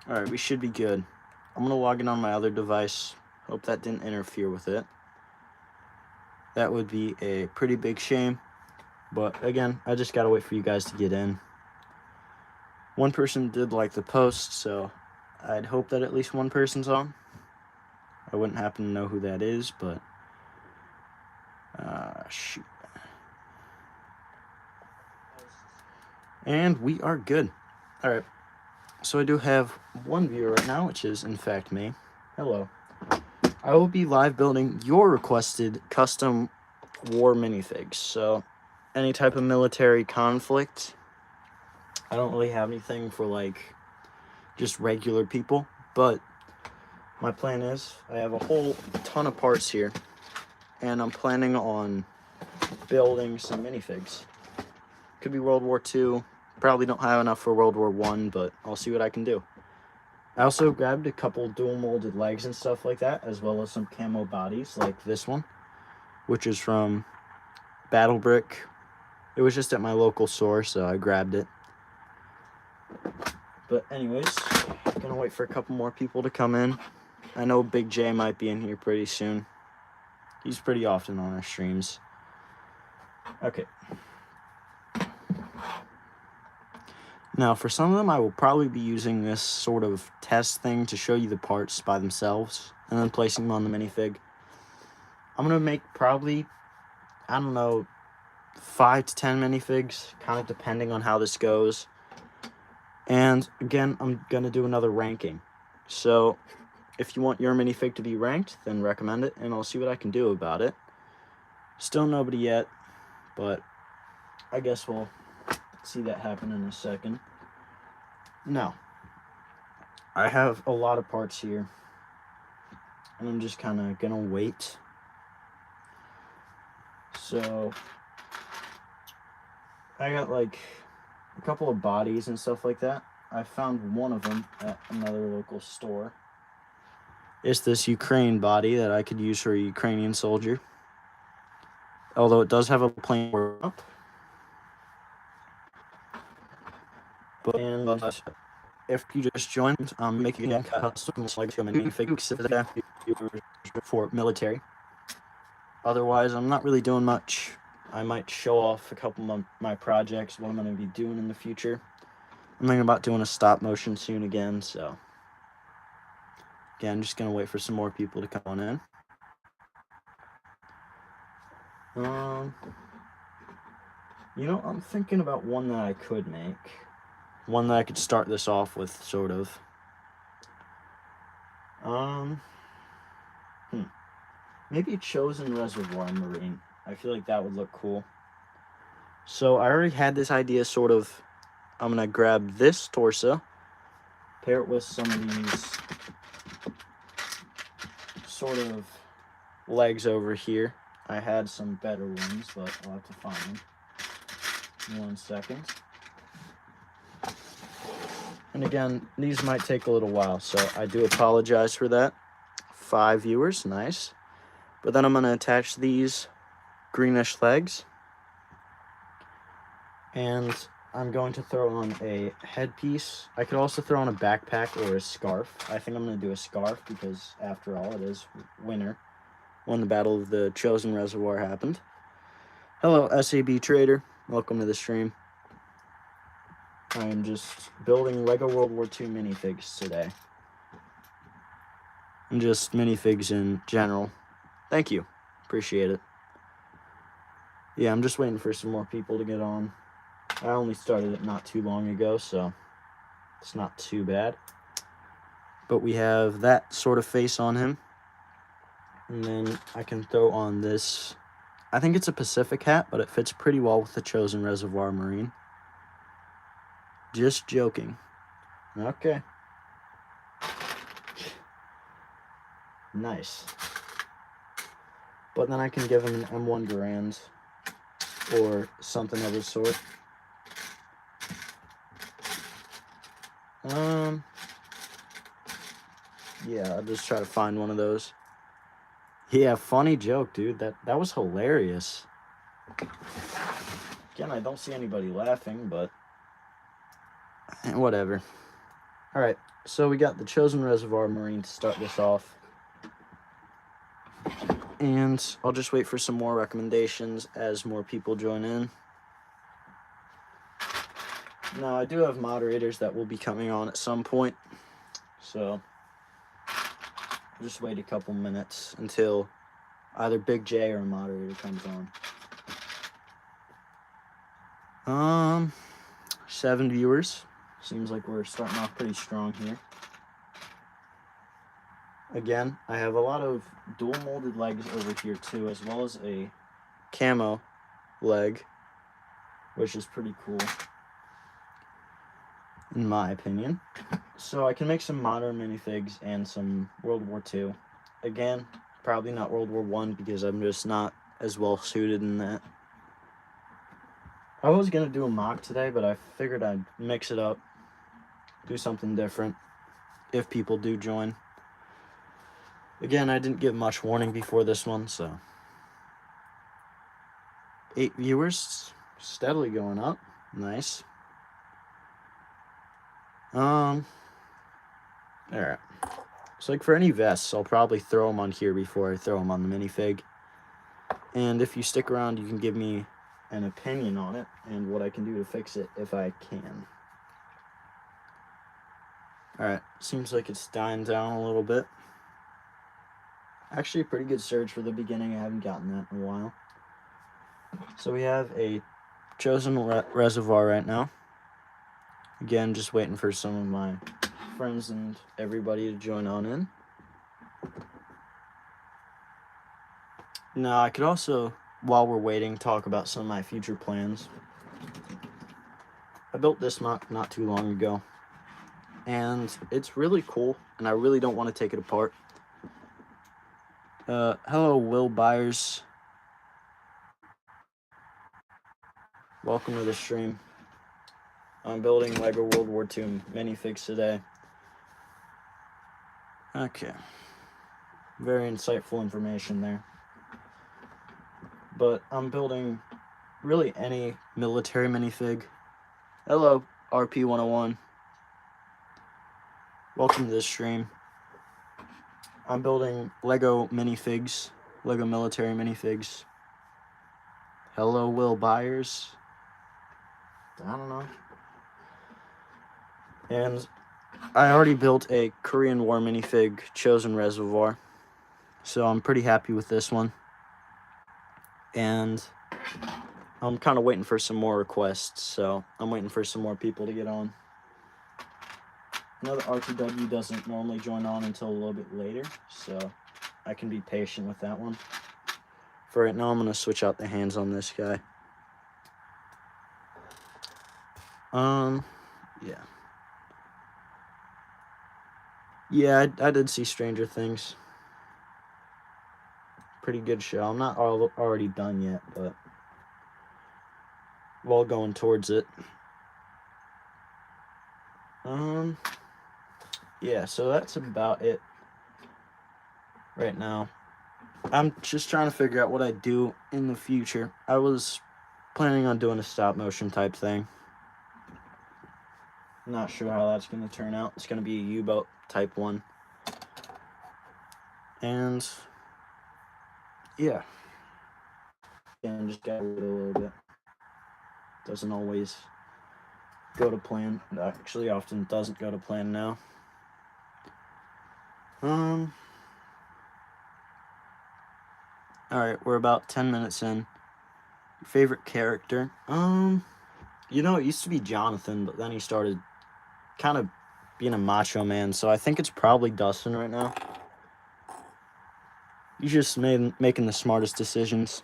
Alright, we should be good. I'm gonna log in on my other device. Hope that didn't interfere with it. That would be a pretty big shame. But again, I just gotta wait for you guys to get in. One person did like the post, so I'd hope that at least one person's on. I wouldn't happen to know who that is, but shoot. And we are good. Alright, so I do have one viewer right now, which is in fact me. Hello. I will be live building your requested custom war minifigs. So any type of military conflict. I don't really have anything for like just regular people, but my plan is I have a whole ton of parts here, and I'm planning on building some minifigs. Could be World War II. Probably don't have enough for World War I, but I'll see what I can do. I also grabbed a couple dual molded legs and stuff like that, as well as some camo bodies like this one, which is from Battle Brick. It was just at my local store, so I grabbed it. But anyways, gonna wait for a couple more people to come in. I know Big J might be in here pretty soon. He's pretty often on our streams. Okay. Now, for some of them, I will probably be using this sort of test thing to show you the parts by themselves and then placing them on the minifig. I'm going to make probably, I don't know, 5 to 10 minifigs, kind of depending on how this goes. And again, I'm going to do another ranking. So if you want your minifig to be ranked, then recommend it, and I'll see what I can do about it. Still nobody yet, but I guess we'll see that happen in a second. Now, I have a lot of parts here, and I'm just kind of gonna wait. So I got like a couple of bodies and stuff like that. I found one of them at another local store. It's this Ukraine body that I could use for a Ukrainian soldier, although it does have a plain up. But if you just joined, I'm making a custom like minifigs for military. Otherwise, I'm not really doing much. I might show off a couple of my projects, what I'm going to be doing in the future. I'm thinking about doing a stop motion soon again, so again, I'm just going to wait for some more people to come on in. You know, I'm thinking about one that I could make. One that I could start this off with, sort of. Maybe Chosen Reservoir Marine. I feel like that would look cool. So I already had this idea, sort of. I'm going to grab this torso, pair it with some of these sort of legs over here. I had some better ones, but I'll have to find them. 1 second. And again, these might take a little while, so I do apologize for that. 5 viewers, nice. But then I'm going to attach these greenish legs. And I'm going to throw on a headpiece. I could also throw on a backpack or a scarf. I think I'm going to do a scarf because, after all, it is winter when the Battle of the Chosen Reservoir happened. Hello, SAB Trader. Welcome to the stream. I am just building Lego World War II minifigs today. And just minifigs in general. Thank you. Appreciate it. Yeah, I'm just waiting for some more people to get on. I only started it not too long ago, so it's not too bad. But we have that sort of face on him. And then I can throw on this. I think it's a Pacific hat, but it fits pretty well with the Chosen Reservoir Marine. Just joking. Okay. Nice. But then I can give him an M1 Garand or something of the sort. Yeah, I'll just try to find one of those. Yeah, funny joke, dude. That was hilarious. Again, I don't see anybody laughing, but whatever. Alright, so we got the Chosen Reservoir Marine to start this off. And I'll just wait for some more recommendations as more people join in. Now, I do have moderators that will be coming on at some point, so I'll just wait a couple minutes until either Big J or a moderator comes on. 7 viewers. Seems like we're starting off pretty strong here. Again, I have a lot of dual molded legs over here too, as well as a camo leg, which is pretty cool, in my opinion. So I can make some modern minifigs and some World War II. Again, probably not World War I because I'm just not as well suited in that. I was going to do a mock today, but I figured I'd mix it up, do something different if people do join. Again, I didn't give much warning before this one, so 8 viewers, steadily going up. Nice. Alright. So like for any vests, I'll probably throw them on here before I throw them on the minifig. And if you stick around, you can give me an opinion on it and what I can do to fix it if I can. Alright, seems like it's dying down a little bit. Actually, a pretty good surge for the beginning. I haven't gotten that in a while. So we have a Chosen Reservoir right now. Again, just waiting for some of my friends and everybody to join on in. Now, I could also, while we're waiting, talk about some of my future plans. I built this mock not too long ago, and it's really cool, and I really don't want to take it apart. Hello, Will Byers. Welcome to the stream. I'm building LEGO World War II minifigs today. Okay. Very insightful information there. But I'm building really any military minifig. Hello, RP101. Welcome to this stream. I'm building LEGO minifigs, LEGO military minifigs. Hello, Will Byers. I don't know. And I already built a Korean War minifig, Chosen Reservoir. So I'm pretty happy with this one. And I'm kind of waiting for some more requests, so I'm waiting for some more people to get on. I know that RTW doesn't normally join on until a little bit later, so I can be patient with that one. For right now, I'm going to switch out the hands on this guy. Yeah. Yeah, I did see Stranger Things. Pretty good show. I'm not already done yet, but we're all going towards it. Yeah, so that's about it right now. I'm just trying to figure out what I do in the future. I was planning on doing a stop motion type thing. Not sure how that's going to turn out. It's going to be a U-boat type one. And yeah. And just got rid of it a little bit. Doesn't always go to plan. It actually often doesn't go to plan now. Alright, we're about 10 minutes in. Your favorite character? You know, it used to be Jonathan, but then he started kind of being a macho man, so I think it's probably Dustin right now. He's just making the smartest decisions.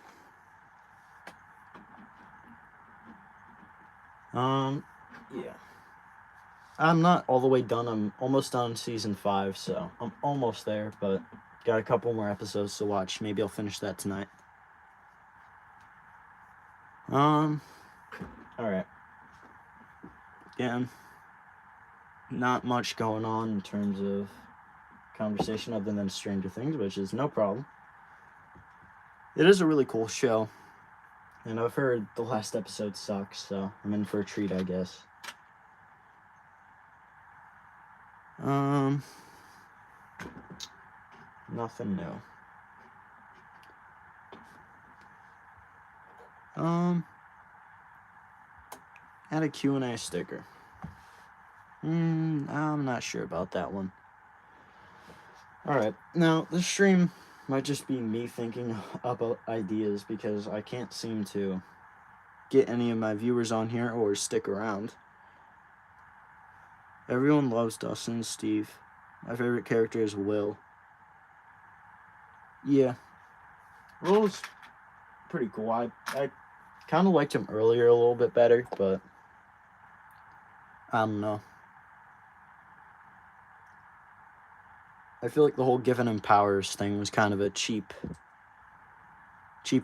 Yeah. I'm not all the way done. I'm almost done season 5, so I'm almost there, but got a couple more episodes to watch. Maybe I'll finish that tonight. Alright. Again, not much going on in terms of conversation other than Stranger Things, which is no problem. It is a really cool show, and I've heard the last episode sucks, so I'm in for a treat, I guess. Nothing new. Add a Q&A sticker. I'm not sure about that one. Alright, now this stream might just be me thinking about ideas because I can't seem to get any of my viewers on here or stick around. Everyone loves Dustin and Steve. My favorite character is Will. Yeah, Will's pretty cool. I kind of liked him earlier a little bit better, but I don't know. I feel like the whole giving him powers thing was kind of a cheap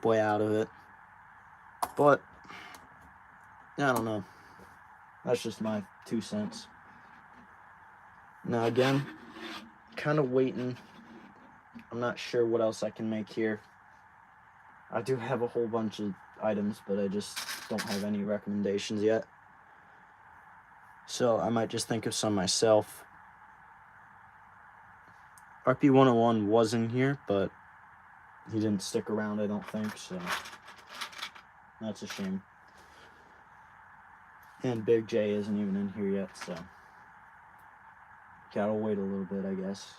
way out of it. But I don't know. That's just my 2 cents. Now again, kind of waiting. I'm not sure what else I can make here. I do have a whole bunch of items, but I just don't have any recommendations yet. So I might just think of some myself. RP101 was in here, but he didn't stick around, I don't think, so that's a shame. And Big J isn't even in here yet, so gotta wait a little bit, I guess.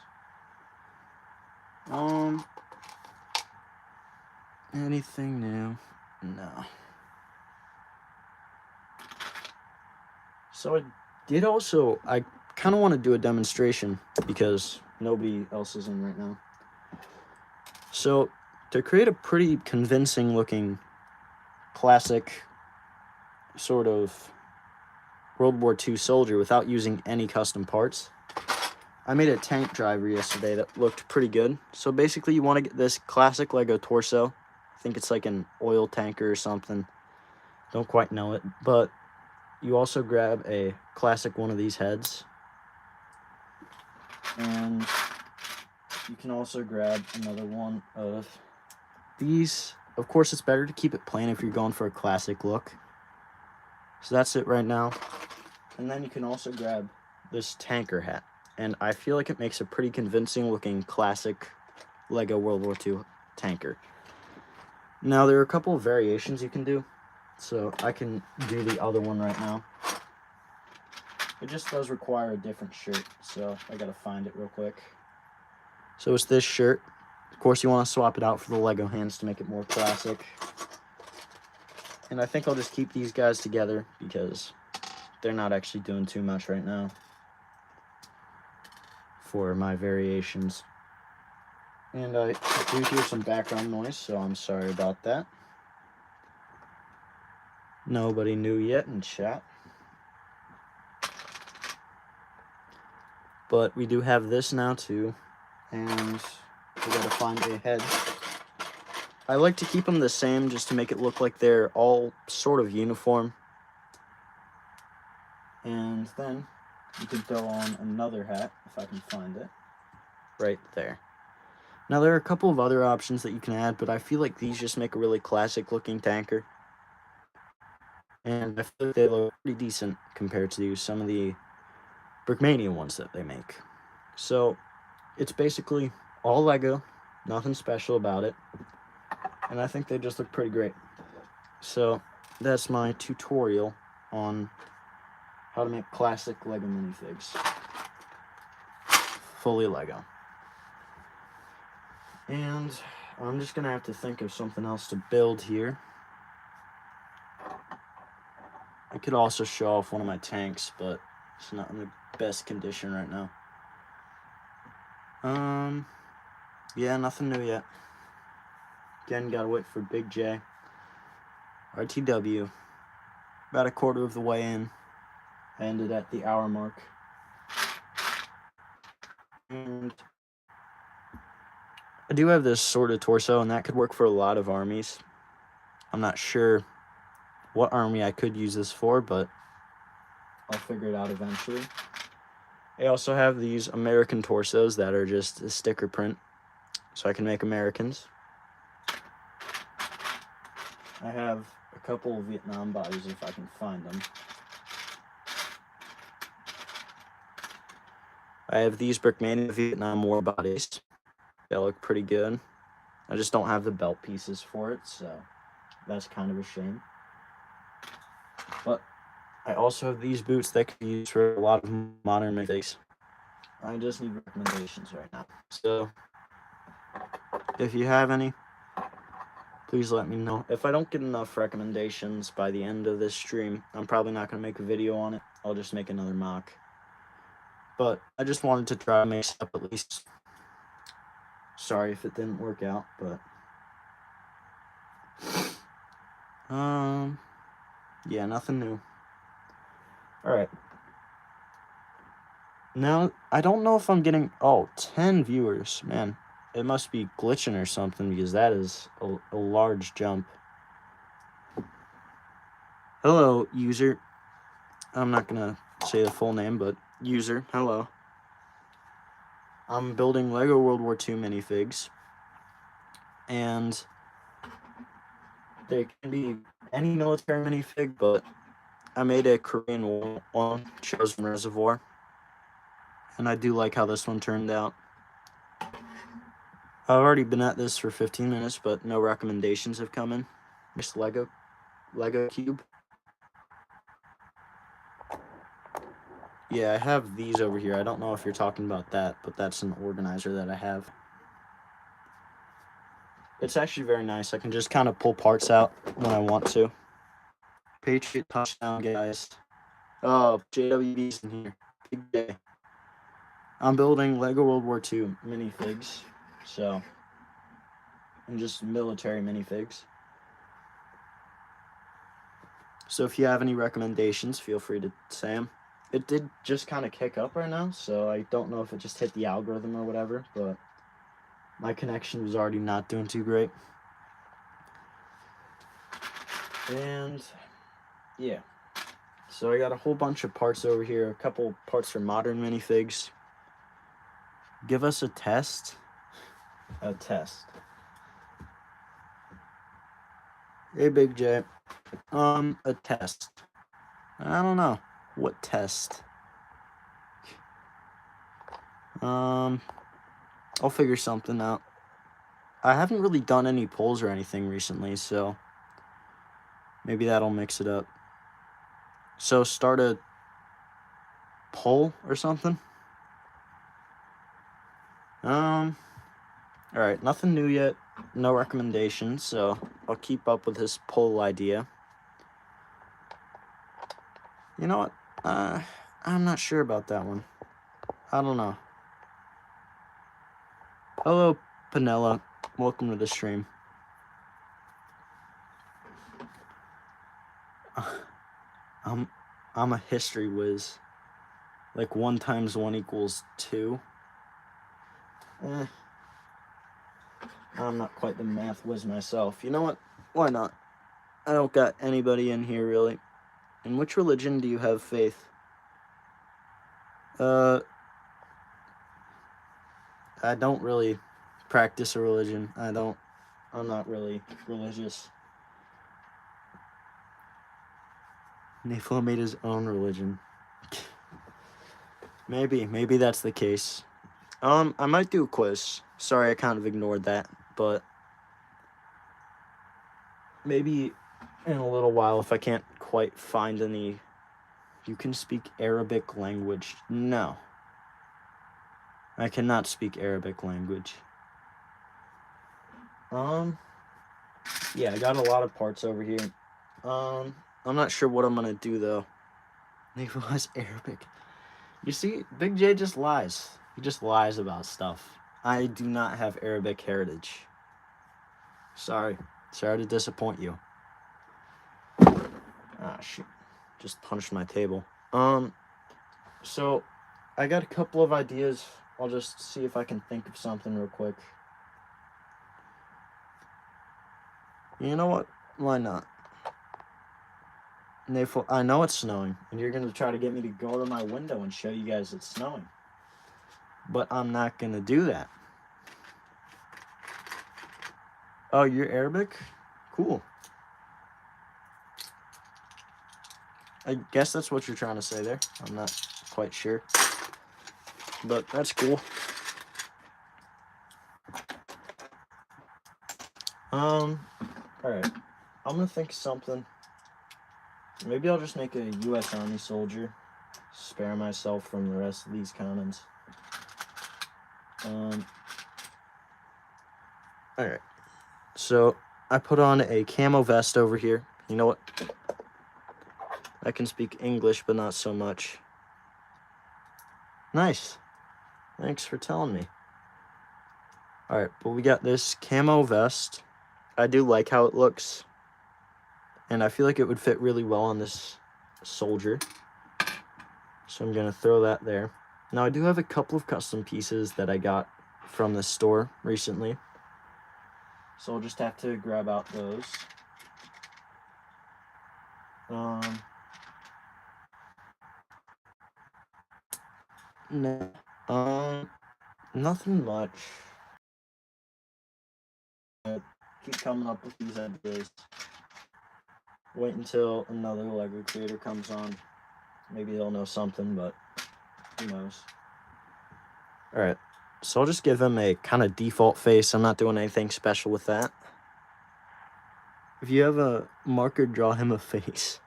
Anything new? No. So I kind of want to do a demonstration because nobody else is in right now. So to create a pretty convincing looking classic sort of World War II soldier without using any custom parts, I made a tank driver yesterday that looked pretty good. So basically you want to get this classic Lego torso. I think it's like an oil tanker or something. Don't quite know it, but you also grab a classic one of these heads. And you can also grab another one of these. Of course, it's better to keep it plain if you're going for a classic look. So that's it right now. And then you can also grab this tanker hat. And I feel like it makes a pretty convincing looking classic Lego World War II tanker. Now, there are a couple of variations you can do. So I can do the other one right now. It just does require a different shirt, so I gotta find it real quick. So it's this shirt. Of course, you want to swap it out for the Lego hands to make it more classic. And I think I'll just keep these guys together because they're not actually doing too much right now for my variations. And I do hear some background noise, so I'm sorry about that. Nobody knew yet in chat. But we do have this now too, and we gotta find a head. I like to keep them the same just to make it look like they're all sort of uniform. And then you can throw on another hat, if I can find it, right there. Now there are a couple of other options that you can add, but I feel like these just make a really classic looking tanker. And I feel like they look pretty decent compared to some of the Brickmania ones that they make. So it's basically all Lego, nothing special about it, and I think they just look pretty great. So that's my tutorial on how to make classic Lego minifigs, fully Lego. And I'm just gonna have to think of something else to build here. I could also show off one of my tanks, but it's not in the best condition right now. Yeah, nothing new yet. Again, gotta wait for Big J. RTW. About a quarter of the way in. I ended at the hour mark. And I do have this sort of torso, and that could work for a lot of armies. I'm not sure what army I could use this for, but I'll figure it out eventually. I also have these American torsos that are just a sticker print, so I can make Americans. I have a couple of Vietnam bodies if I can find them. I have these Brickmania Vietnam War bodies. They look pretty good. I just don't have the belt pieces for it, so that's kind of a shame. But I also have these boots that can be used for a lot of modern minifigs. I just need recommendations right now. So if you have any, please let me know. If I don't get enough recommendations by the end of this stream, I'm probably not going to make a video on it. I'll just make another mock. But I just wanted to try to mix it up at least. Sorry if it didn't work out, but yeah, nothing new. Alright. Now, I don't know if I'm getting... Oh, 10 viewers. Man, it must be glitching or something, because that is a large jump. Hello, user. I'm not gonna say the full name, but user, hello. I'm building Lego World War II minifigs. And they can be any military minifig, but I made a Korean War one, Chosen Reservoir. And I do like how this one turned out. I've already been at this for 15 minutes, but no recommendations have come in. Just Lego cube. Yeah, I have these over here. I don't know if you're talking about that, but that's an organizer that I have. It's actually very nice. I can just kind of pull parts out when I want to. Patriot touchdown, guys. Oh, JWB's in here. Big day. I'm building Lego World War II minifigs. So, and just military minifigs. So if you have any recommendations, feel free to say them. It did just kind of kick up right now, so I don't know if it just hit the algorithm or whatever, but my connection was already not doing too great. And yeah, so I got a whole bunch of parts over here, a couple parts for modern minifigs. Give us a test. A test. Hey, Big J. A test. I don't know. What test? I'll figure something out. I haven't really done any polls or anything recently, so maybe that'll mix it up. So start a poll or something? Alright, nothing new yet. No recommendations, so I'll keep up with this poll idea. You know what? I'm not sure about that one. I don't know. Hello, Panella. Welcome to the stream. I'm a history whiz. Like 1 × 1 = 2. I'm not quite the math whiz myself. You know what? Why not? I don't got anybody in here, really. In which religion do you have faith? I don't really practice a religion. I'm not really religious. Naflo made his own religion. Maybe that's the case. I might do a quiz. Sorry, I kind of ignored that, but maybe in a little while if I can't quite find any. You can speak Arabic language. No. I cannot speak Arabic language. Yeah, I got a lot of parts over here. I'm not sure what I'm gonna do though. Naflo has Arabic. You see, Big J just lies. He just lies about stuff. I do not have Arabic heritage. Sorry to disappoint you. Ah, shit. Just punched my table. So I got a couple of ideas. I'll just see if I can think of something real quick. You know what? Why not? I know it's snowing, and you're gonna try to get me to go to my window and show you guys it's snowing. But I'm not gonna do that. Oh, you're Arabic? Cool. I guess that's what you're trying to say there. I'm not quite sure. but that's cool. Alright. I'm gonna think of something. Maybe I'll just make a U.S. Army soldier. Spare myself from the rest of these comments. Alright. So, I put on a camo vest over here. You know what? I can speak English, but not so much. Nice. Thanks for telling me. Alright, but we got this camo vest. I do like how it looks. And I feel like it would fit really well on this soldier. So I'm going to throw that there. Now, I do have a couple of custom pieces that I got from the store recently. So I'll just have to grab out those. Nothing much. I keep coming up with these ideas. Wait until another LEGO creator comes on. Maybe they'll know something, but who knows. Alright, so I'll just give him a kind of default face. I'm not doing anything special with that. If you have a marker, draw him a face.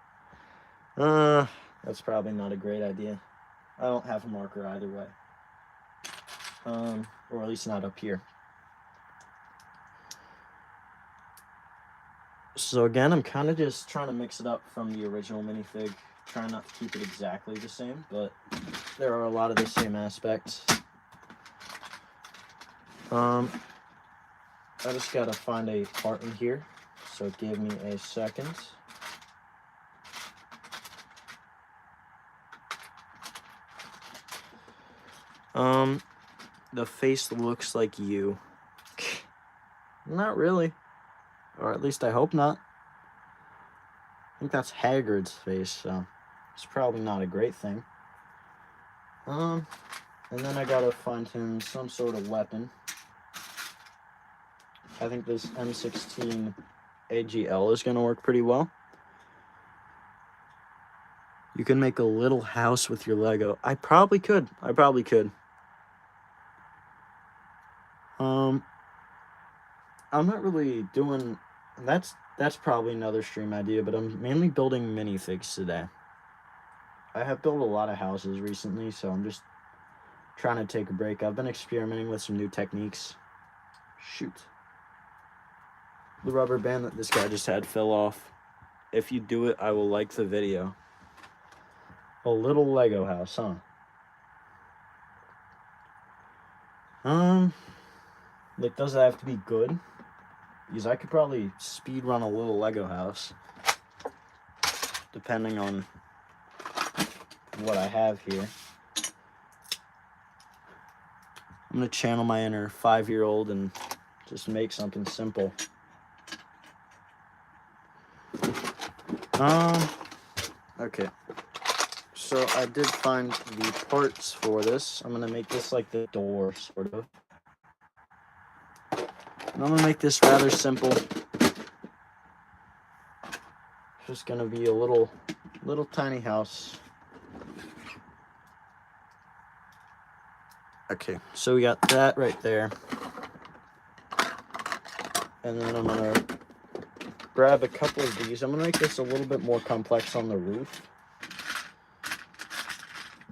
That's probably not a great idea. I don't have a marker either way. Or at least not up here. So again, I'm kind of just trying to mix it up from the original minifig. Trying not to keep it exactly the same, but there are a lot of the same aspects. I just gotta find a part in here, so give me a second. The face looks like you. Not really. Or at least I hope not. I think that's Hagrid's face, so it's probably not a great thing. And then I gotta find him some sort of weapon. I think this M16 AGL is gonna work pretty well. You can make a little house with your Lego. I probably could. I'm not really doing... That's probably another stream idea, but I'm mainly building minifigs today. I have built a lot of houses recently, so I'm just trying to take a break. I've been experimenting with some new techniques. Shoot. The rubber band that this guy just had fell off. If you do it, I will like the video. A little Lego house, huh? Like, does it have to be good? Because I could probably speed run a little Lego house, depending on what I have here. I'm gonna channel my inner 5-year-old and just make something simple. Okay. So I did find the parts for this. I'm gonna make this like the door, sort of. And I'm gonna make this rather simple. Just gonna be a little tiny house. Okay, so we got that right there. And then I'm gonna grab a couple of these. I'm gonna make this a little bit more complex on the roof.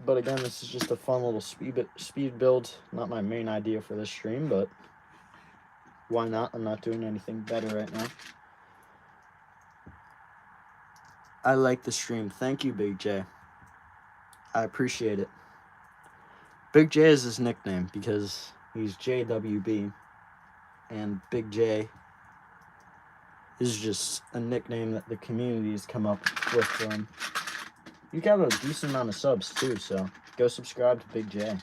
But again, this is just a fun little speed build. Not my main idea for this stream, but why not? I'm not doing anything better right now. I like the stream. Thank you, Big J. I appreciate it. Big J is his nickname because he's JWB, and Big J is just a nickname that the community has come up with for him. You got a decent amount of subs too, so go subscribe to Big J.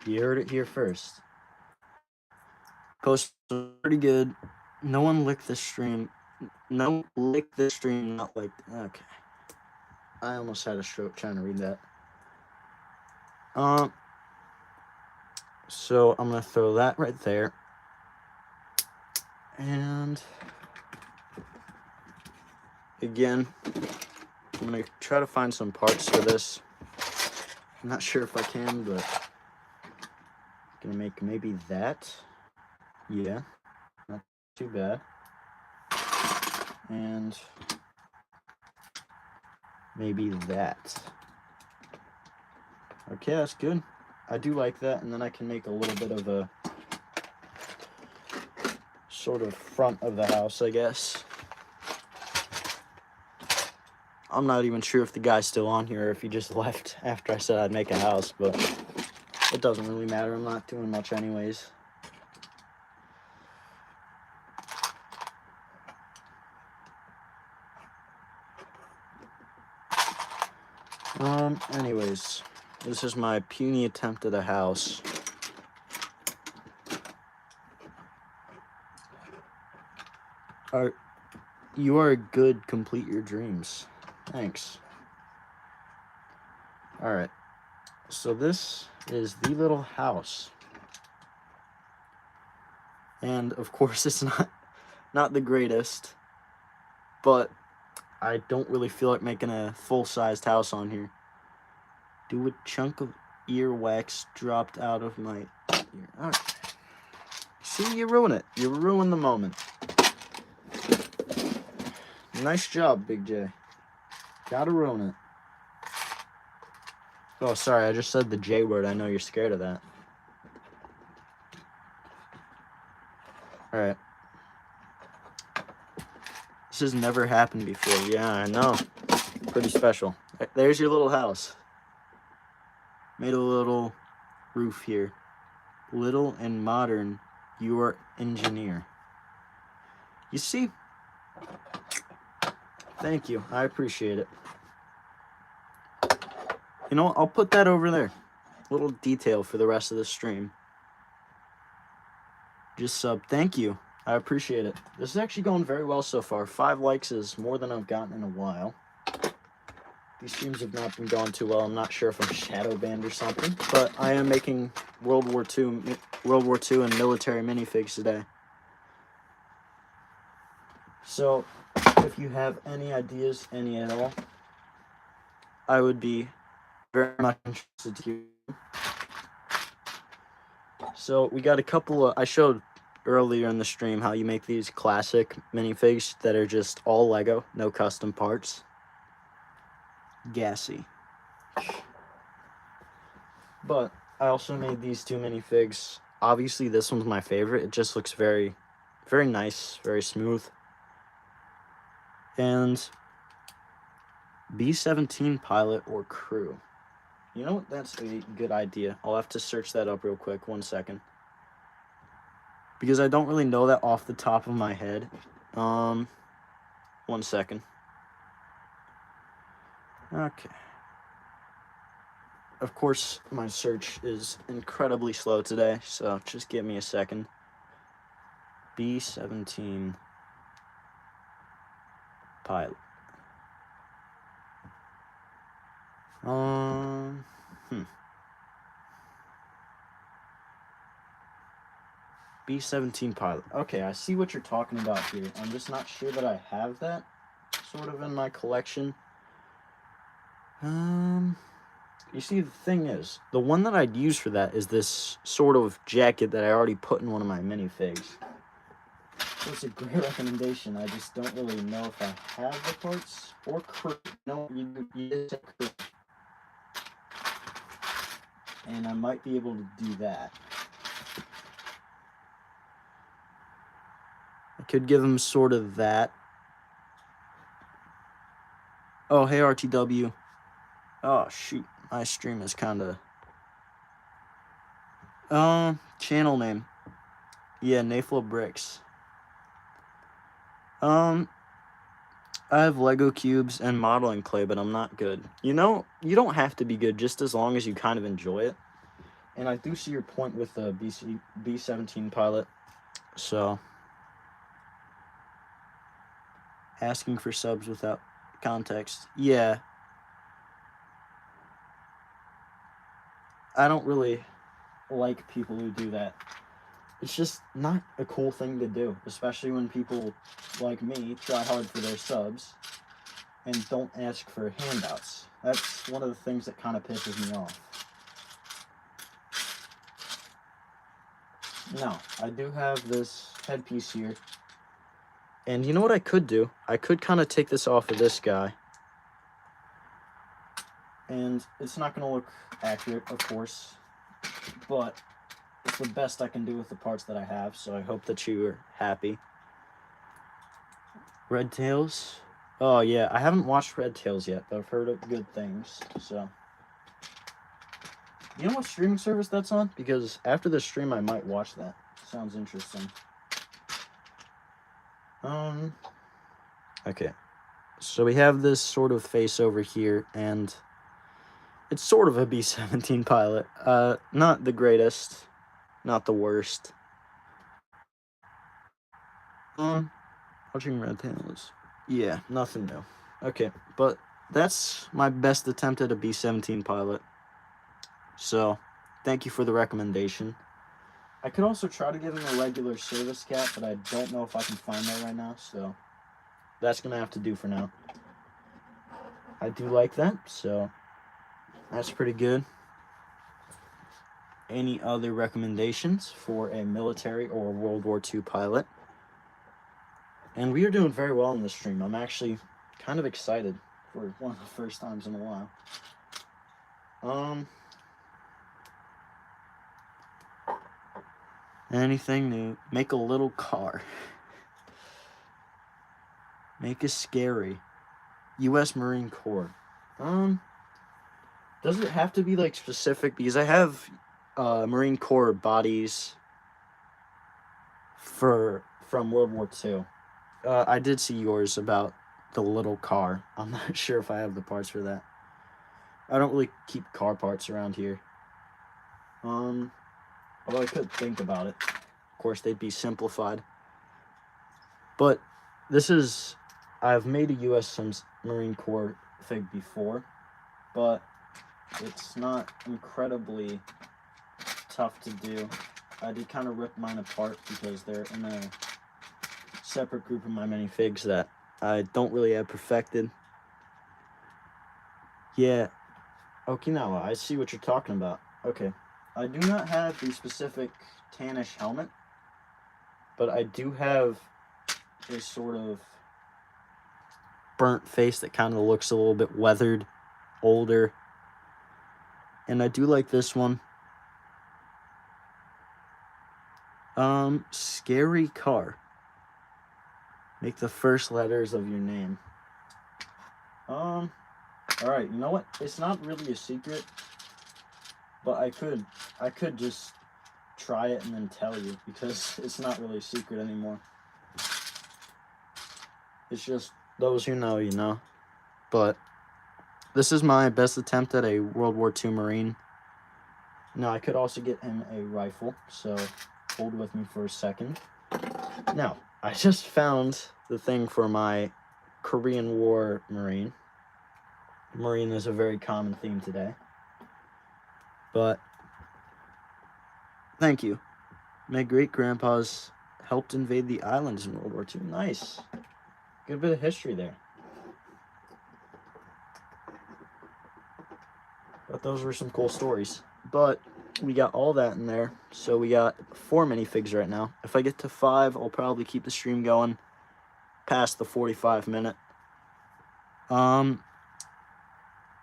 You heard it here first. Post pretty good. No one licked the stream. No lick the stream, not like... Okay. I almost had a stroke trying to read that. So I'm going to throw that right there. And... Again, I'm going to try to find some parts for this. I'm not sure if I can, but I'm going to make maybe that. Yeah, not too bad. And maybe that. Okay, that's good. I do like that, and then I can make a little bit of a sort of front of the house, I guess. I'm not even sure if the guy's still on here or if he just left after I said I'd make a house, but it doesn't really matter. I'm not doing much anyways. Anyways, this is my puny attempt at a house. You are good. Complete your dreams. Thanks. Alright. So this is the little house. And of course it's not the greatest, but I don't really feel like making a full-sized house on here. Do a chunk of earwax dropped out of my ear. Alright. See, you ruin it. You ruin the moment. Nice job, Big J. Gotta ruin it. Oh, sorry, I just said the J word. I know you're scared of that. Alright. This has never happened before. Yeah, I know. Pretty special. There's your little house. Made a little roof here. Little and modern, your engineer. You see? Thank you. I appreciate it. You know what? I'll put that over there. Little detail for the rest of the stream. Just sub. Thank you. I appreciate it. This is actually going very well so far. 5 likes is more than I've gotten in a while. These streams have not been going too well. I'm not sure if I'm shadow banned or something, but I am making World War II and military minifigs today. So, if you have any ideas, any at all, I would be very much interested to hear. So, we got a couple of... I showed earlier in the stream how you make these classic minifigs that are just all Lego, no custom parts. Gassy. But I also made these 2 minifigs. Obviously, this one's my favorite. It just looks very, very nice, very smooth. And B-17 pilot or crew. You know what? That's a good idea. I'll have to search that up real quick. 1 second. Because I don't really know that off the top of my head. 1 second. Okay. Of course, my search is incredibly slow today, so just give me a second. B-17 pilot. B-17 pilot. Okay, I see what you're talking about here. I'm just not sure that I have that sort of in my collection. You see, the thing is, the one that I'd use for that is this sort of jacket that I already put in one of my minifigs. So it's a great recommendation. I just don't really know if I have the parts or crew. No, you did say crew. And I might be able to do that. I could give him sort of that. Oh, hey, RTW. Oh, shoot. My stream is kind of... channel name. Yeah, Naflo Bricks. I have Lego cubes and modeling clay, but I'm not good. You know, you don't have to be good just as long as you kind of enjoy it. And I do see your point with the B-17 pilot. So, asking for subs without context. Yeah. I don't really like people who do that. It's just not a cool thing to do, especially when people like me try hard for their subs. and don't ask for handouts. That's one of the things that kind of pisses me off. Now, I do have this headpiece here. And you know what I could do? I could kind of take this off of this guy. And it's not going to look accurate, of course. But it's the best I can do with the parts that I have. So I hope that you are happy. Red Tails. Oh, yeah. I haven't watched Red Tails yet, but I've heard of good things. So, you know what streaming service that's on? Because after this stream, I might watch that. Sounds interesting. Okay. So we have this sort of face over here, and it's sort of a B-17 pilot. Not the greatest, not the worst. Watching Red Tails. Yeah, nothing new. Okay, but that's my best attempt at a B-17 pilot. So, thank you for the recommendation. I could also try to give him a regular service cap, but I don't know if I can find that right now, so that's going to have to do for now. I do like that, so that's pretty good. Any other recommendations for a military or World War II pilot? And we are doing very well in this stream. I'm actually kind of excited for one of the first times in a while. Anything new? Make a little car. Make a scary. U.S. Marine Corps. Does it have to be like specific? Because I have Marine Corps bodies from World War II. I did see yours about the little car. I'm not sure if I have the parts for that. I don't really keep car parts around here. Although I could think about it. Of course, they'd be simplified. But this is... I've made a U.S. Marine Corps fig before, but it's not incredibly tough to do. I did kind of rip mine apart because they're in a separate group of my minifigs that I don't really have perfected. Yeah, Okinawa, I see what you're talking about. Okay, I do not have the specific tannish helmet, but I do have a sort of burnt face that kind of looks a little bit weathered, older. And I do like this one. Scary car. Make the first letters of your name. Alright, you know what? It's not really a secret, but I could just try it and then tell you, because it's not really a secret anymore. It's just those who know, you know. But this is my best attempt at a World War II Marine. Now, I could also get him a rifle, so hold with me for a second. Now, I just found the thing for my Korean War Marine. Marine is a very common theme today. But, thank you. My great-grandpas helped invade the islands in World War II. Nice. Good bit of history there. But those were some cool stories. But we got all that in there. So we got 4 minifigs right now. If I get to 5, I'll probably keep the stream going past the 45-minute.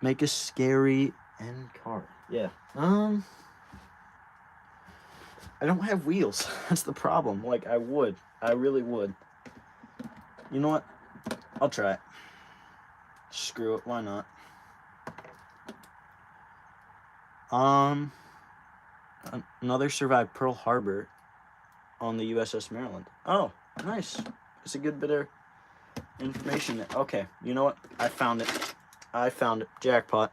Make a scary end car. Yeah. I don't have wheels. That's the problem. Like, I would. I really would. You know what? I'll try it. Screw it. Why not? Another survived Pearl Harbor on the USS Maryland. Oh, nice. That's a good bit of information there. Okay, you know what? I found it. I found it. Jackpot.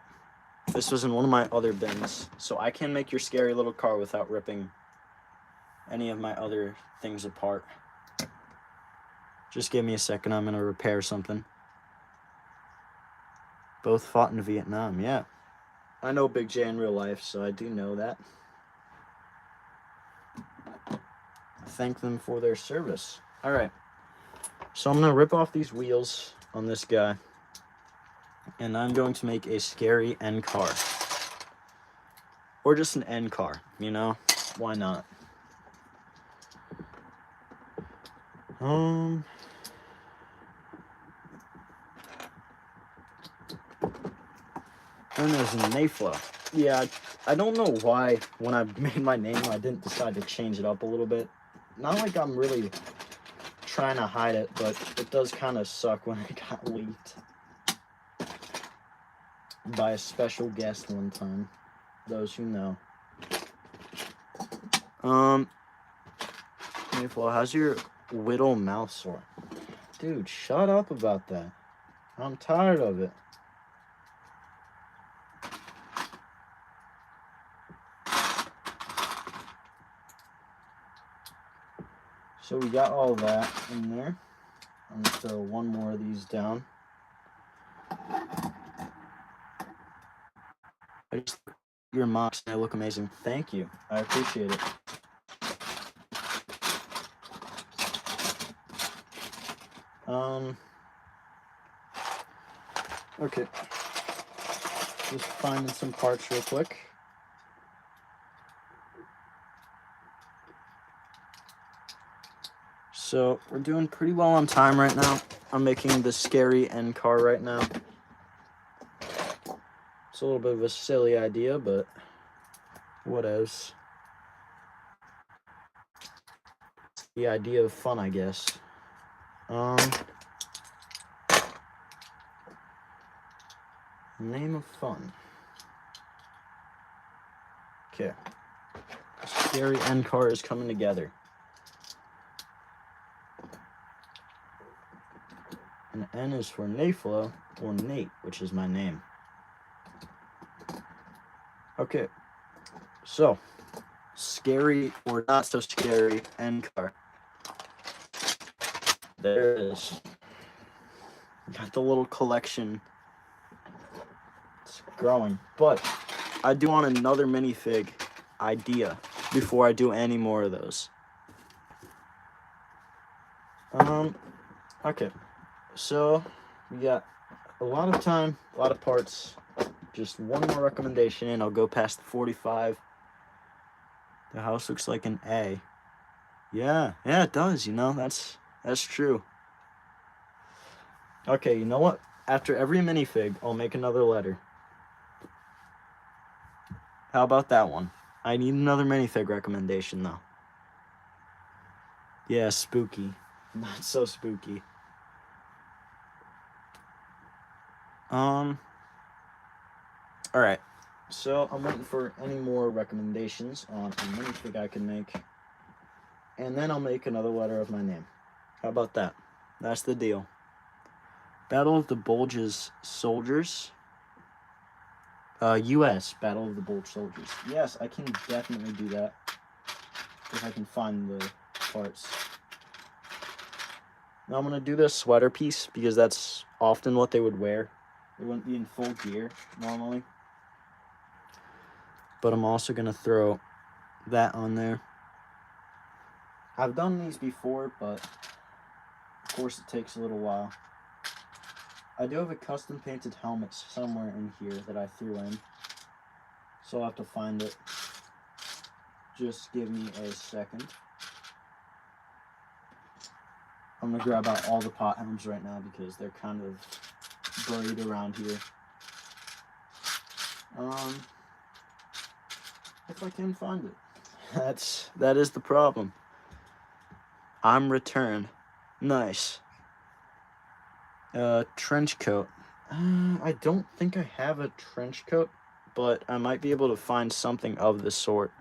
This was in one of my other bins. So I can make your scary little car without ripping any of my other things apart. Just give me a second. I'm going to repair something. Both fought in Vietnam. Yeah. I know Big J in real life, so I do know that. Thank them for their service. Alright. So I'm going to rip off these wheels on this guy. And I'm going to make a scary end car. Or just an end car, you know? Why not? And there's a Naflo. Yeah, I don't know why when I made my name I didn't decide to change it up a little bit. Not like I'm really trying to hide it, but it does kind of suck when it got leaked by a special guest one time. Those who know. Naflo, how's your whittle mouth sore? Dude, shut up about that. I'm tired of it. So we got all that in there. I'm gonna throw one more of these down. Your mocks, they look amazing. Thank you. I appreciate it. Okay. Just finding some parts real quick. So we're doing pretty well on time right now. I'm making the scary end car right now. It's a little bit of a silly idea, but whatevs. The idea of fun, I guess. Name of fun. Okay. Scary end car is coming together. And N is for Naflo, or Nate, which is my name. Okay. So, scary or not so scary end car. There it is. Got the little collection. It's growing. But I do want another minifig idea before I do any more of those. Okay. So we got a lot of time, a lot of parts. Just one more recommendation and I'll go past the 45. The house looks like an A. Yeah, it does, you know, that's true. Okay, you know what? After every minifig, I'll make another letter. How about that one? I need another minifig recommendation, though. Yeah, spooky. Not so spooky. Alright. So, I'm waiting for any more recommendations on a minifig I can make. And then I'll make another letter of my name. How about that? That's the deal. Battle of the Bulges Soldiers. U.S. Battle of the Bulge Soldiers. Yes, I can definitely do that. If I can find the parts. Now I'm going to do this sweater piece because that's often what they would wear. They wouldn't be in full gear normally. But I'm also going to throw that on there. I've done these before, but of course it takes a little while. I do have a custom painted helmet somewhere in here that I threw in. So I'll have to find it. Just give me a second. I'm going to grab out all the pot helms right now because they're kind of buried around here. If I can find it. That is the problem. I'm returned. Nice. Trench coat. I don't think I have a trench coat, but I might be able to find something of the sort.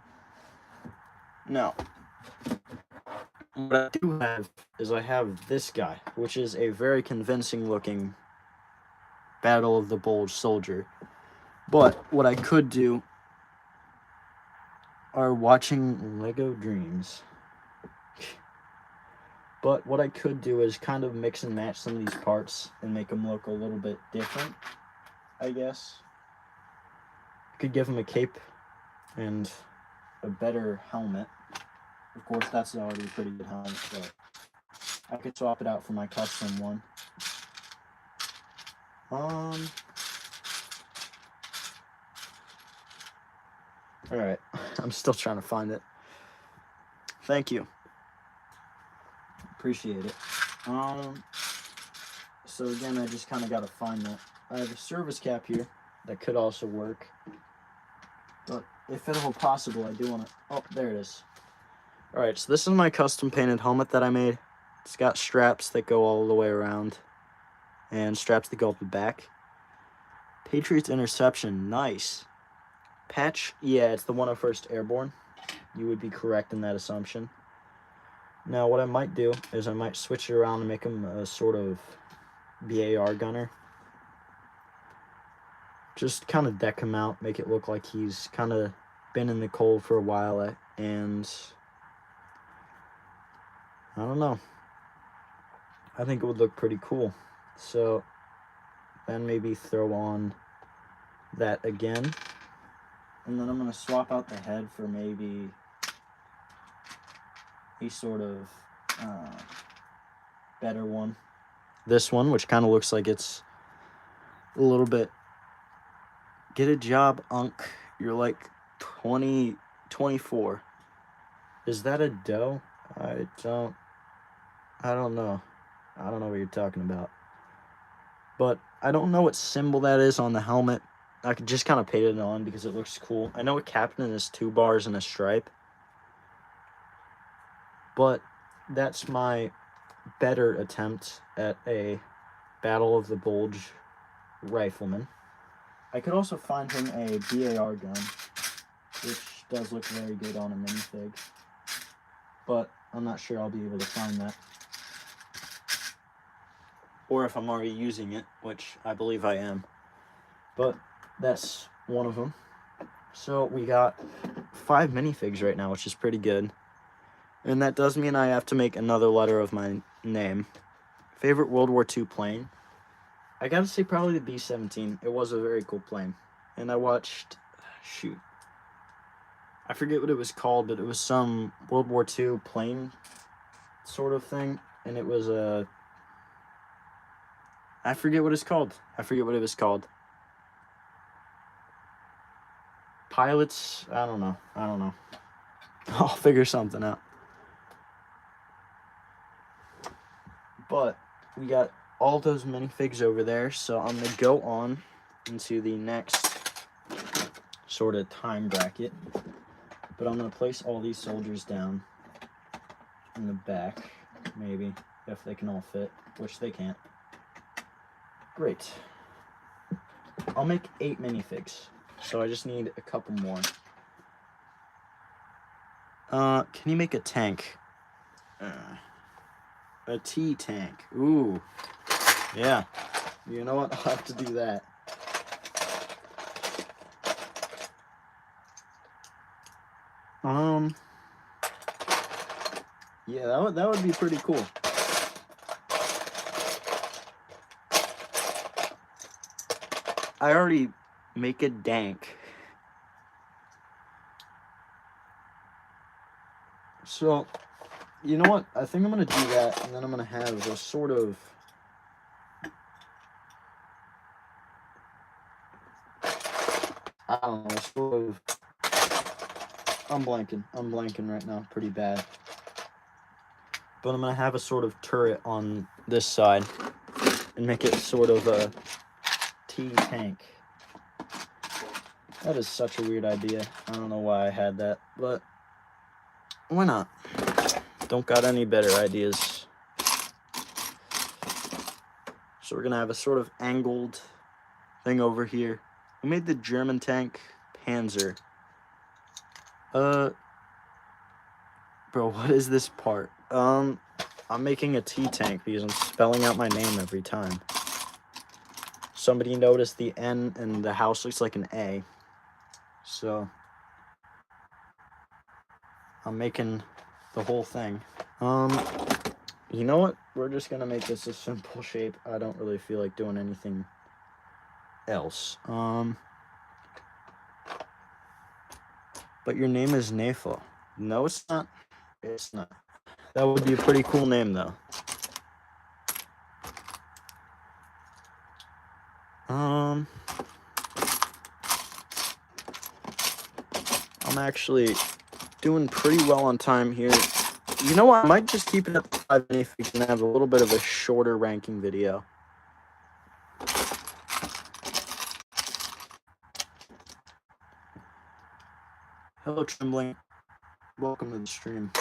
Now, what I do have is I have this guy, which is a very convincing looking Battle of the Bulge soldier. But what I could do are watching Lego Dreams. But what I could do is kind of mix and match some of these parts and make them look a little bit different, I guess. Could give him a cape and a better helmet. Of course, that's already a pretty good helmet, but I could swap it out for my custom one. Alright, I'm still trying to find it. Thank you. Appreciate it. So again, I just kind of got to find that. I have a service cap here that could also work. But if at all possible, I do want to... Oh, there it is. Alright, so this is my custom painted helmet that I made. It's got straps that go all the way around. And straps that go up the back. Patriots interception, nice. Patch, yeah, it's the 101st Airborne. You would be correct in that assumption. Now, what I might do is I might switch it around and make him a sort of BAR gunner. Just kind of deck him out, make it look like he's kind of been in the cold for a while, and I don't know. I think it would look pretty cool. So then maybe throw on that again. And then I'm going to swap out the head for maybe a sort of better one. This one, which kind of looks like it's a little bit... Get a job, Unc. You're like 20, 24. Is that a doe? I don't know. I don't know what you're talking about. But I don't know what symbol that is on the helmet. I could just kind of paint it on because it looks cool. I know a captain is 2 bars and a stripe. But that's my better attempt at a Battle of the Bulge rifleman. I could also find him a BAR gun, which does look very good on a minifig. But I'm not sure I'll be able to find that. Or if I'm already using it, which I believe I am. But that's one of them. So we got 5 minifigs right now, which is pretty good. And that does mean I have to make another letter of my name. Favorite World War II plane? I gotta say probably the B-17. It was a very cool plane. And I watched... Shoot. I forget what it was called, but it was some World War II plane sort of thing. And it was a... I forget what it's called. I forget what it was called. Pilots? I don't know. I'll figure something out. But we got all those minifigs over there, so I'm going to go on into the next sort of time bracket. But I'm going to place all these soldiers down in the back, maybe, if they can all fit, which they can't. Great. I'll make 8 minifigs, so I just need a couple more. Can you make a tank? A T-tank. Ooh. Yeah. You know what? I'll have to do that. Yeah, that would be pretty cool. I already make a dank. So, you know what? I think I'm going to do that, and then I'm going to have a sort of... I don't know, sort of... I'm blanking right now, pretty bad. But I'm going to have a sort of turret on this side, and make it sort of a T-tank. That is such a weird idea. I don't know why I had that, but why not? Don't got any better ideas. So we're going to have a sort of angled thing over here. We made the German tank Panzer. Bro, what is this part? I'm making a T-tank because I'm spelling out my name every time. Somebody noticed the N and the house looks like an A. So I'm making the whole thing. You know what? We're just gonna make this a simple shape. I don't really feel like doing anything else. But your name is Naflo. No, it's not. It's not. That would be a pretty cool name, though. I'm actually doing pretty well on time here. You know what? I might just keep it at 5 minifigs and have a little bit of a shorter ranking video. Hello, Trembling. Welcome to the stream.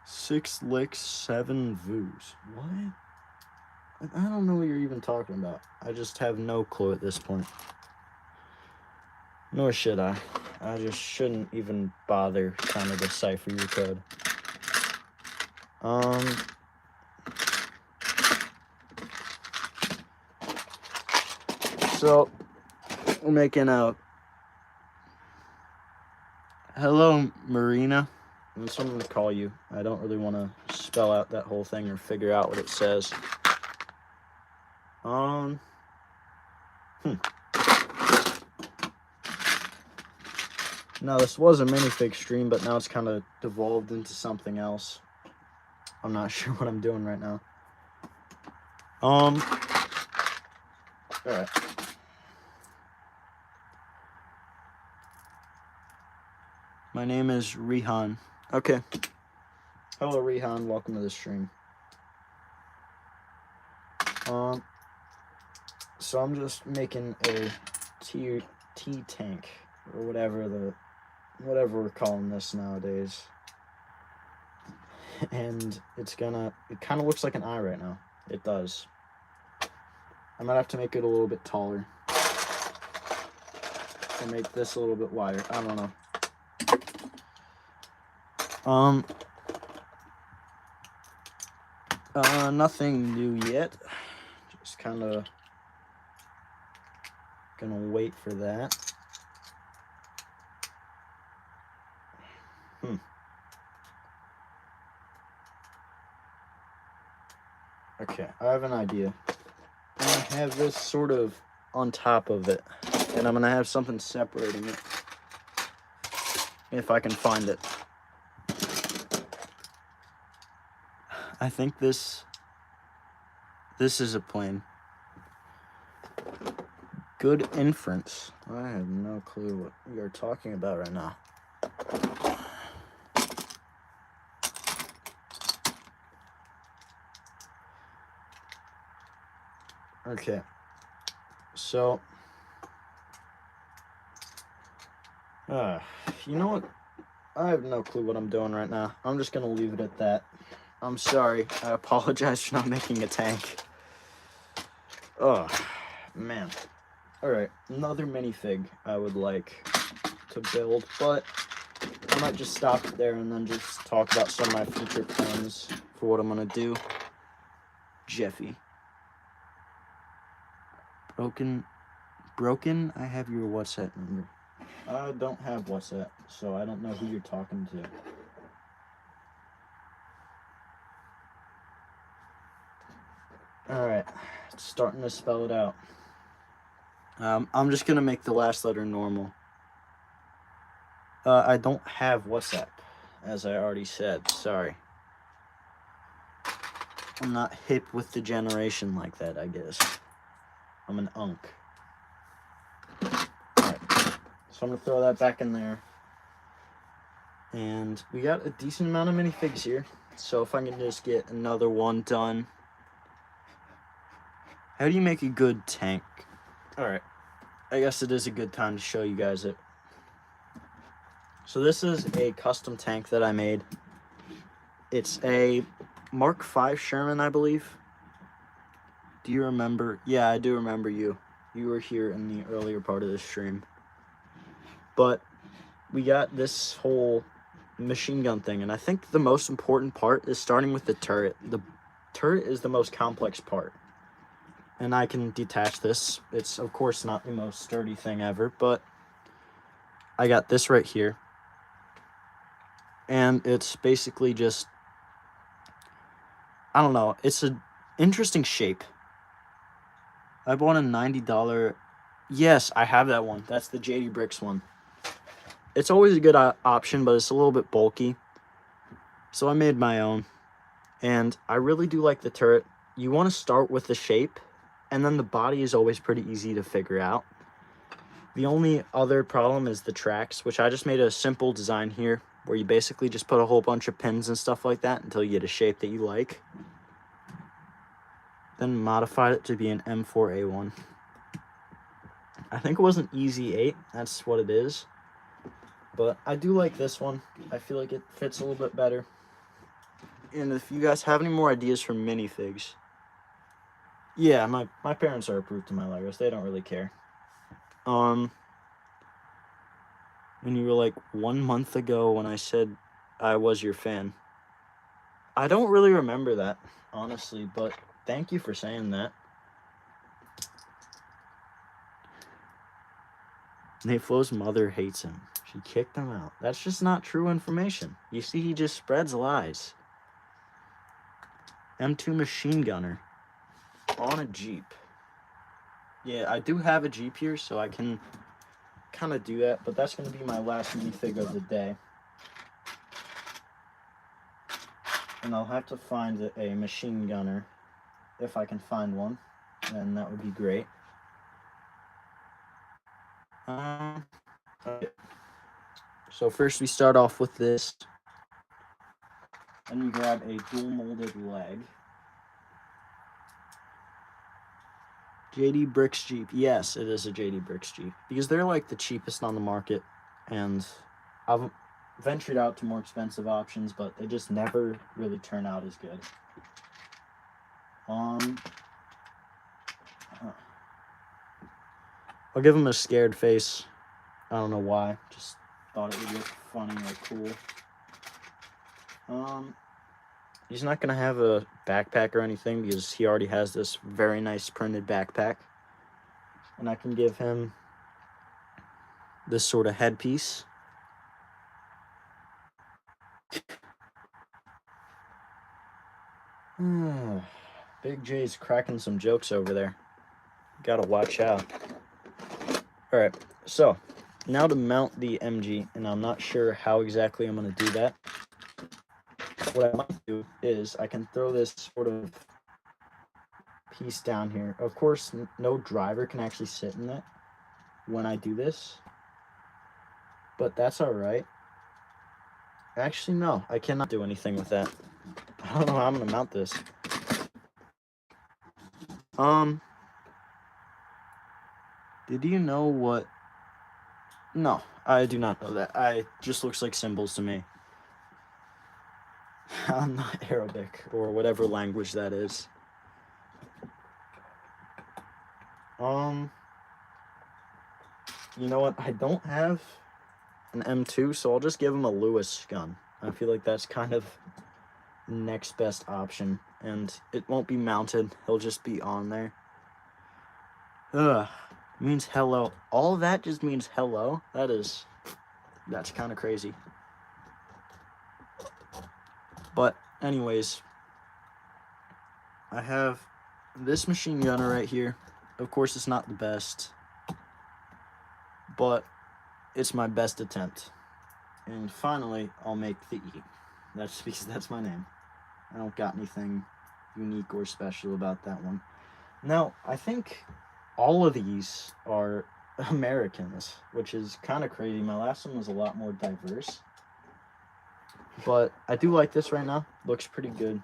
Six licks, 7 voos. What? I don't know what you're even talking about. I just have no clue at this point. Nor should I. I just shouldn't even bother trying to decipher your code. So, we're making a... Hello, Marina. That's what I'm going to call you. I don't really want to spell out that whole thing or figure out what it says. Now, this was a minifig stream, but now it's kind of devolved into something else. I'm not sure what I'm doing right now. Alright. My name is Rihan. Okay. Hello, Rihan. Welcome to the stream. So I'm just making a tea tank, or whatever we're calling this nowadays. And it kind of looks like an eye right now. It does. I might have to make it a little bit taller. Or make this a little bit wider. I don't know. Nothing new yet. Just kind of gonna wait for that. Okay, I have an idea. I'm gonna have this sort of on top of it, and I'm gonna have something separating it, if I can find it. I think this is a plane. Good inference. I have no clue what you're talking about right now. Okay, so, you know what? I have no clue what I'm doing right now. I'm just gonna leave it at that. I'm sorry. I apologize for not making a tank. Oh, man. Alright, another minifig I would like to build, but I might just stop there and then just talk about some of my future plans for what I'm gonna do. Jeffy. Broken? I have your WhatsApp number. I don't have WhatsApp, so I don't know who you're talking to. Alright, it's starting to spell it out. I'm just gonna make the last letter normal. I don't have WhatsApp, as I already said. Sorry. I'm not hip with the generation like that, I guess. I'm an unk. Alright, so I'm gonna throw that back in there. And we got a decent amount of minifigs here. So if I can just get another one done. How do you make a good tank? Alright, I guess it is a good time to show you guys it. So this is a custom tank that I made. It's a Mark V Sherman, I believe. Do you remember? Yeah, I do remember you. You were here in the earlier part of the stream. But we got this whole machine gun thing, and I think the most important part is starting with the turret. The turret is the most complex part. And I can detach this. It's, of course, not the most sturdy thing ever, but I got this right here. And it's basically just, I don't know, it's an interesting shape. I bought a $90. Yes, I have that one. That's the JD Bricks one. It's always a good option, but it's a little bit bulky. So I made my own. And I really do like the turret. You want to start with the shape, And then the body is always pretty easy to figure out. The only other problem is the tracks, which I just made a simple design here where you basically just put a whole bunch of pins and stuff like that until you get a shape that you like. Then modified it to be an M4A1. I think it was an Easy 8, that's what it is. But I do like this one. I feel like it fits a little bit better. And if you guys have any more ideas for minifigs, yeah, my parents are approved to my Legos. They don't really care. When you were like 1 month ago when I said I was your fan. I don't really remember that, honestly, but thank you for saying that. Naflo's mother hates him. She kicked him out. That's just not true information. You see, he just spreads lies. M2 machine gunner on a Jeep. Yeah, I do have a Jeep here, so I can kind of do that, but that's going to be my last minifig of the day. And I'll have to find a machine gunner. If I can find one, then that would be great. Okay. So first we start off with this. Then we grab a dual molded leg. JD Bricks Jeep. Yes, it is a JD Bricks Jeep. Because they're like the cheapest on the market. And I've ventured out to more expensive options, but they just never really turn out as good. I'll give him a scared face. I don't know why. Just thought it would look funny or cool. He's not going to have a backpack or anything because he already has this very nice printed backpack. And I can give him this sort of headpiece. Big J's cracking some jokes over there. Gotta watch out. Alright, so now to mount the MG, and I'm not sure how exactly I'm going to do that. What I might do is I can throw this sort of piece down here. Of course, no driver can actually sit in it when I do this, but that's alright. Actually, no, I cannot do anything with that. I don't know how I'm going to mount this. Did you know what? No, I do not know that. It just looks like symbols to me. I'm not Arabic or whatever language that is. You know what? I don't have an M2, so I'll just give him a Lewis gun. I feel like that's kind of the next best option, and it won't be mounted. He'll just be on there. Means hello. All that just means hello. That's kind of crazy. But anyways, I have this machine gunner right here. Of course, it's not the best, but it's my best attempt. And finally, I'll make the E. That's because that's my name. I don't got anything unique or special about that one. Now, I think all of these are Americans, which is kind of crazy. My last one was a lot more diverse. But I do like this right now. Looks pretty good.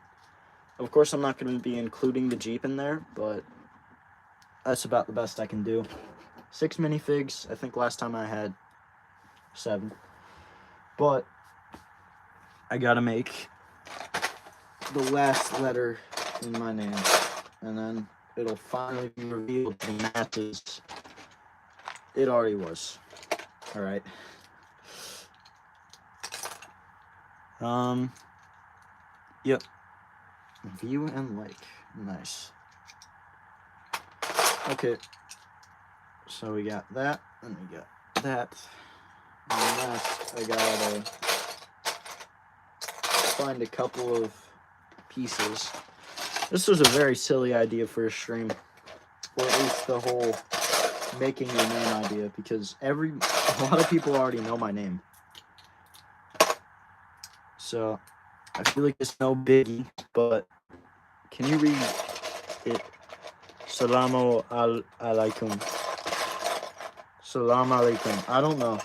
Of course, I'm not going to be including the Jeep in there, but that's about the best I can do. 6 minifigs. I think last time I had 7. But I got to make the last letter in my name. And then it'll finally be revealed to the masses. It already was. Alright. Yep. View and like. Nice. Okay. So we got that, and we got that. And last, I gotta find a couple of pieces. This was a very silly idea for a stream. Or at least the whole making your name idea, because a lot of people already know my name. So, I feel like it's no biggie, but can you read it Salamu alaikum. Salam alaikum. I don't know.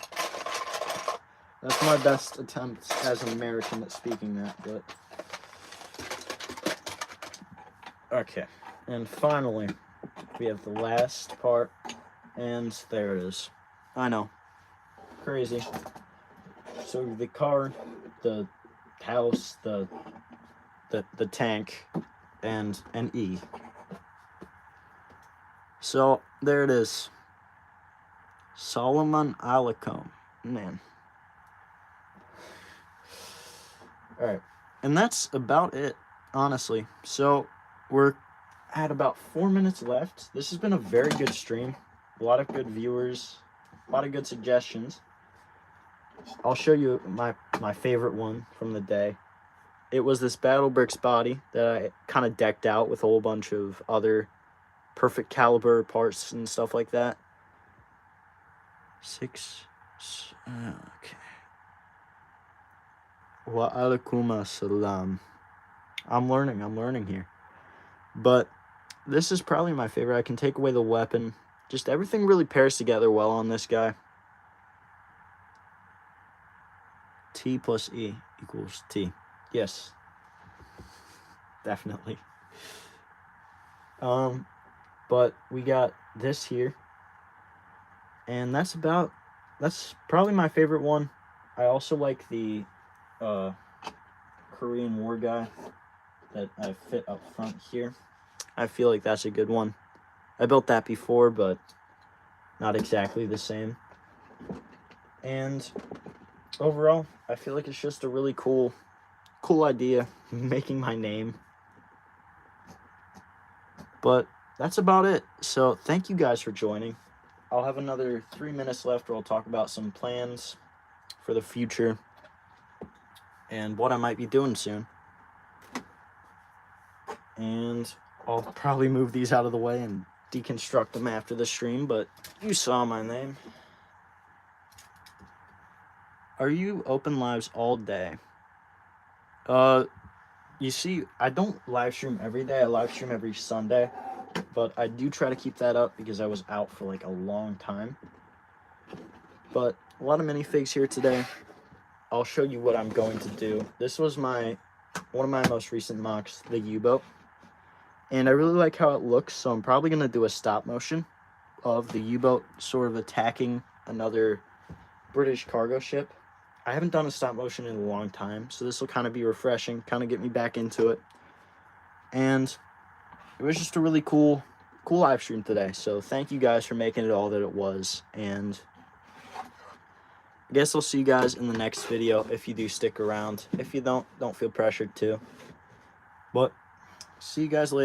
That's my best attempt as an American at speaking that, but... Okay. And finally, we have the last part, and there it is. I know. Crazy. So the car, the house, the tank, and an E. So there it is. Solomon alaikum. Man. Alright. And that's about it, honestly. So we're at about 4 minutes left. This has been a very good stream. A lot of good viewers. A lot of good suggestions. I'll show you my favorite one from the day. It was this Battle Bricks body that I kind of decked out with a whole bunch of other perfect caliber parts and stuff like that. Okay. Wa alaikum assalam. I'm learning here. But this is probably my favorite. I can take away the weapon. Just everything really pairs together well on this guy. T plus E equals T. Yes. Definitely. But we got this here. And that's probably my favorite one. I also like the Korean War guy that I fit up front here. I feel like that's a good one. I built that before, but not exactly the same. And overall, I feel like it's just a really cool idea, making my name. But that's about it. So thank you guys for joining. I'll have another 3 minutes left where I'll talk about some plans for the future and what I might be doing soon. And I'll probably move these out of the way and deconstruct them after the stream, but you saw my name. Are you open lives all day? You see, I don't live stream every day. I live stream every Sunday, but I do try to keep that up because I was out for like a long time. But a lot of minifigs here today. I'll show you what I'm going to do. This was one of my most recent mocks, the U-boat. And I really like how it looks, so I'm probably going to do a stop motion of the U-boat sort of attacking another British cargo ship. I haven't done a stop motion in a long time, so this will kind of be refreshing, kind of get me back into it. And it was just a really cool live stream today. So thank you guys for making it all that it was. And I guess I'll see you guys in the next video if you do stick around. If you don't feel pressured to. But see you guys later.